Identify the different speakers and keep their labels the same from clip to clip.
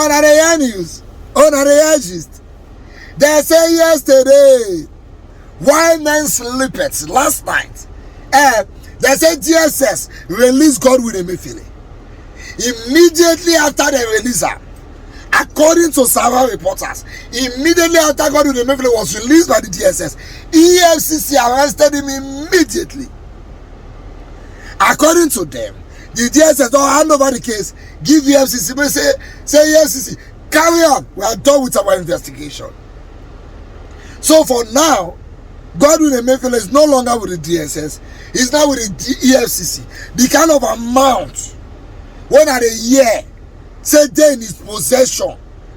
Speaker 1: on the news, on the gist. They say yesterday, while men slept last night, they say DSS released Godwin Emefiele. Immediately after they release her, according to several reporters, immediately after Godwin Emefiele was released by the DSS, EFCC arrested him immediately. According to them, the DSS don't hand over the case, give EFCC, but say EFCC, carry on, we are done with our investigation. So for now, Godwin Emefiele is no longer with the DSS, he's now with the EFCC. The kind of amount, when at a year, say they in his possession,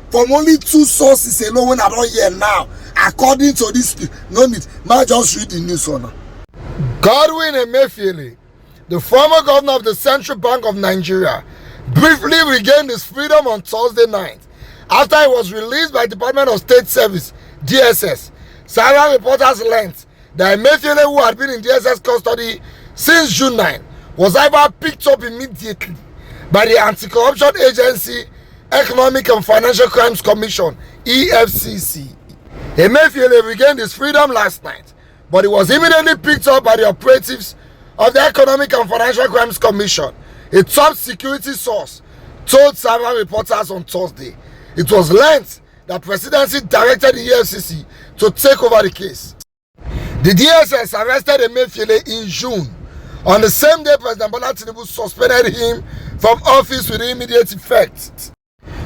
Speaker 1: from only 2 sources alone, when I don't hear now, according to this, no need, man, just read the news on now. Godwin Emefiele, the former governor of the Central Bank of Nigeria, briefly regained his freedom on Thursday night after he was released by Department of State Service, DSS. Several reporters learned that Emefiele, who had been in DSS custody since June 9, was either picked up immediately by the Anti-Corruption Agency, Economic and Financial Crimes Commission, EFCC. Emefiele regained his freedom last night, but he was immediately picked up by the operatives of the Economic and Financial Crimes Commission. A top security source told several reporters on Thursday it was learned that Presidency directed the EFCC to take over the case. The DSS arrested Emefiele in June. On the same day, President Tinubu suspended him from office with immediate effect.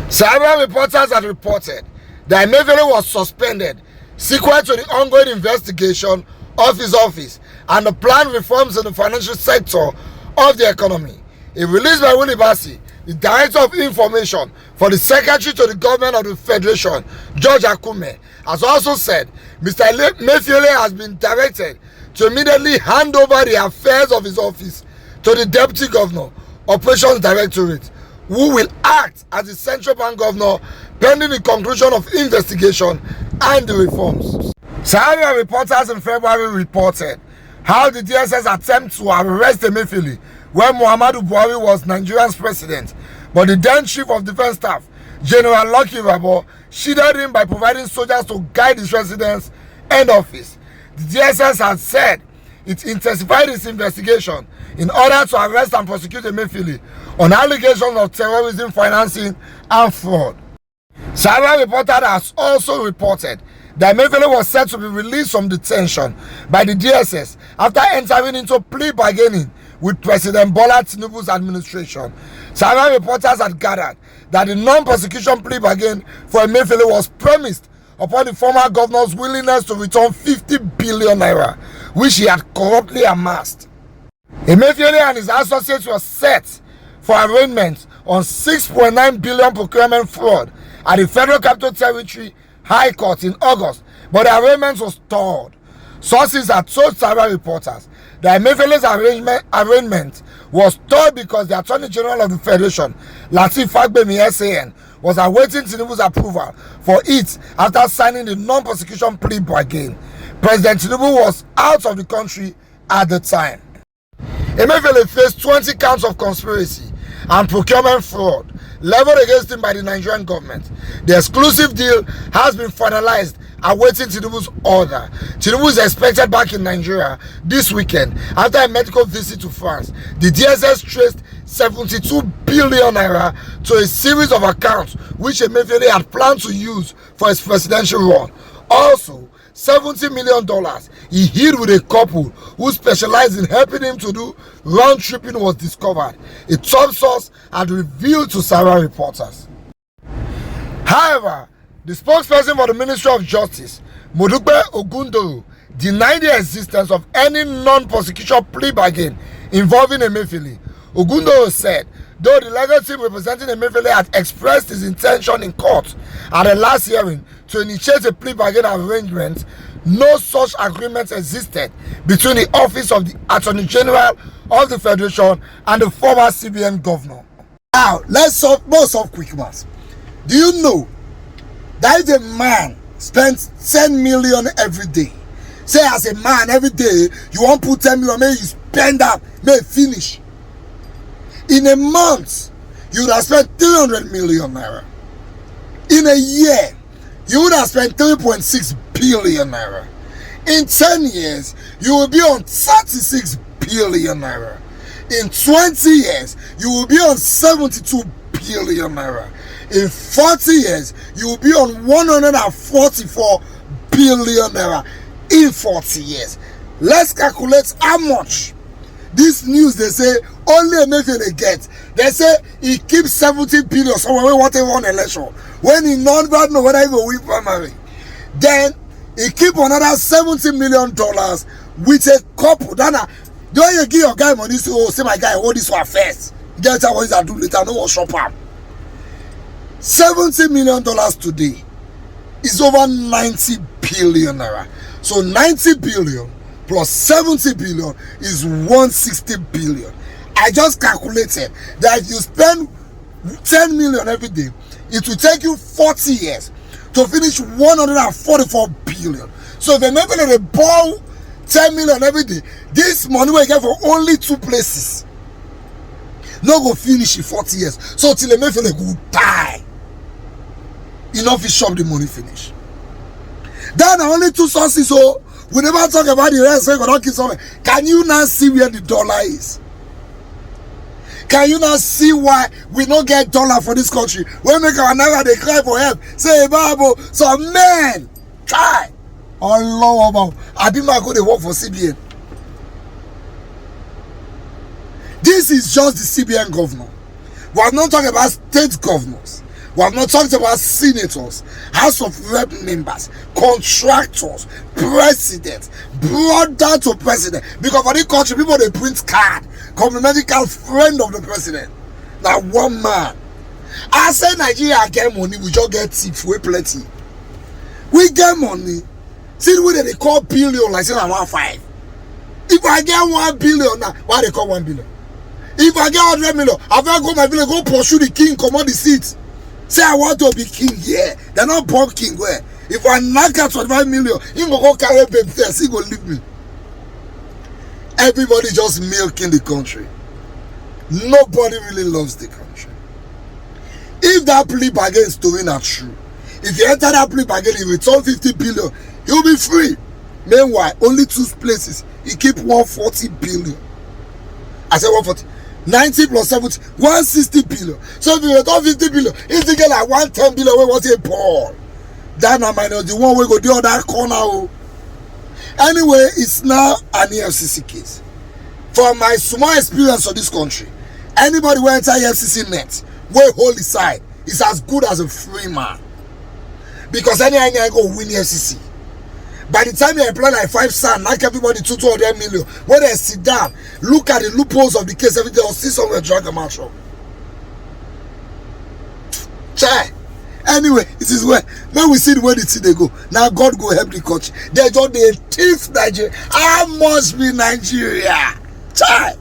Speaker 1: Several reporters had reported that Emefiele was suspended sequent to the ongoing investigation of his office and the planned reforms in the financial sector of the economy. A release by Willie Bassi, the Director of Information for the Secretary to the Government of the Federation, George Akume, has also said Mr. Emefiele has been directed to immediately hand over the affairs of his office to the Deputy Governor, Operations Directorate, who will act as the Central Bank Governor pending the conclusion of investigation and the reforms. Several reporters in February reported how the DSS attempted to arrest Emefiele when Muhammadu Buhari was Nigeria's president, but the then Chief of Defense Staff, General Lucky Rabo, shielded him by providing soldiers to guide his residence and office. The DSS has said it intensified its investigation in order to arrest and prosecute Emefiele on allegations of terrorism financing and fraud. Several reporters has also reported that Emefiele was set to be released from detention by the DSS after entering into plea bargaining with President Bola Tinubu's administration. Several reporters had gathered that the non-prosecution plea bargain for Emefiele was premised upon the former governor's willingness to return 50 billion naira, which he had corruptly amassed. Emefiele and his associates were set for arraignment on 6.9 billion procurement fraud at the Federal Capital Territory High Court in August, but the arraignment was stalled. Sources had told several reporters that Emefiele's arraignment was stalled because the Attorney General of the Federation, Lateef Fagbemi SAN, was awaiting Tinubu's approval for it after signing the non-prosecution plea bargain. President Tinubu was out of the country at the time. Emefiele faced 20 counts of conspiracy and procurement fraud leveled against him by the Nigerian government. The exclusive deal has been finalized, awaiting Tinubu's order. Tinubu is expected back in Nigeria this weekend after a medical visit to France. The DSS traced 72 billion naira to a series of accounts which Emefiele had planned to use for his presidential run. Also, $70 million he hid with a couple who specialized in helping him to do round tripping was discovered. A top source had revealed to several reporters. However, the spokesperson for the Ministry of Justice, Modupe Ogundoro, denied the existence of any non-prosecution plea bargain involving Emefiele. Ogundoro said, though the legal team representing Emefiele had expressed his intention in court at the last hearing to initiate a plea bargain arrangement, no such agreement existed between the office of the Attorney General of the Federation and the former CBN governor. Now, let's solve quick maths. Do you know that if a man spends 10 million every day, say as a man every day, you want to put 10 million, maybe you spend that, maybe finish. In a month, you would have spent 300 million naira. In a year, you would have spent 3.6 billion naira. In 10 years, you will be on 36 billion naira. In 20 years, you will be on 72 billion naira. In 40 years, you will be on 144 billion naira. In 40 years. Let's calculate how much. This news, they say, only Emefiele they get. They say he keeps 70 billion somewhere when whatever on election. When he never know whether he will win primary. Then he keep another $70 million with a couple. Then don't you give your guy money, say, oh, say my guy, hold this one first. Get out what he's do later, no one shop him. $70 million today is over 90 billion naira. So 90 billion plus 70 billion is 160 billion. I just calculated that if you spend 10 million every day, it will take you 40 years to finish 144 billion. So if they borrow 10 million every day, this money will get for only 2 places. No go finish in 40 years. So till Emefiele go die, enough is shop the money finish. Then only 2 sources. So we never talk about the rest. So not keep somewhere. Can you now see where the dollar is? Can you not see why we don't get dollar for this country? When make our naira they cry for help. Say, Bible, so man, try. Allah about Abima go to work for CBN. This is just the CBN governor. We are not talking about state governors. We have not talked about senators, House of Rep members, contractors, presidents, brought down to president. Because for this country, people they print card, complimentary card, friend of the president. Now one man. I say Nigeria get money, we just get thief, we plenty. We get money. See what they call billion, like say I want 5. If I get 1 billion now, why they call 1 billion? If I get 100 million, I better go my village, go pursue the king, come on the seat. Say I want to be king here. They're not born king where. If I knock out 25 million, he go carry baby first, he go leave me. Everybody just milking the country. Nobody really loves the country. If that plea bargain story not true, if you enter that plea bargain, you return 50 billion, you'll be free. Meanwhile, only 2 places, he keep 140 billion. I said 140. 90 plus 70, 160 billion. So if you return 50 billion, if you get like 110 billion, we want a ball. That na minus the one we go do on that corner. Anyway, it's now an EFCC case. From my small experience of this country, anybody who enter EFCC net, we hold his side, is as good as a free man. Because any I go win EFCC. By the time you employ like 5 sons, like everybody 200 million, when they sit down, look at the loopholes of the case, everything, or see somewhere drag them out from. Chai. Anyway, it is where when we see the way the thing they go. Now God go help the country. They just they thief Nigeria. How much be Nigeria? Chai.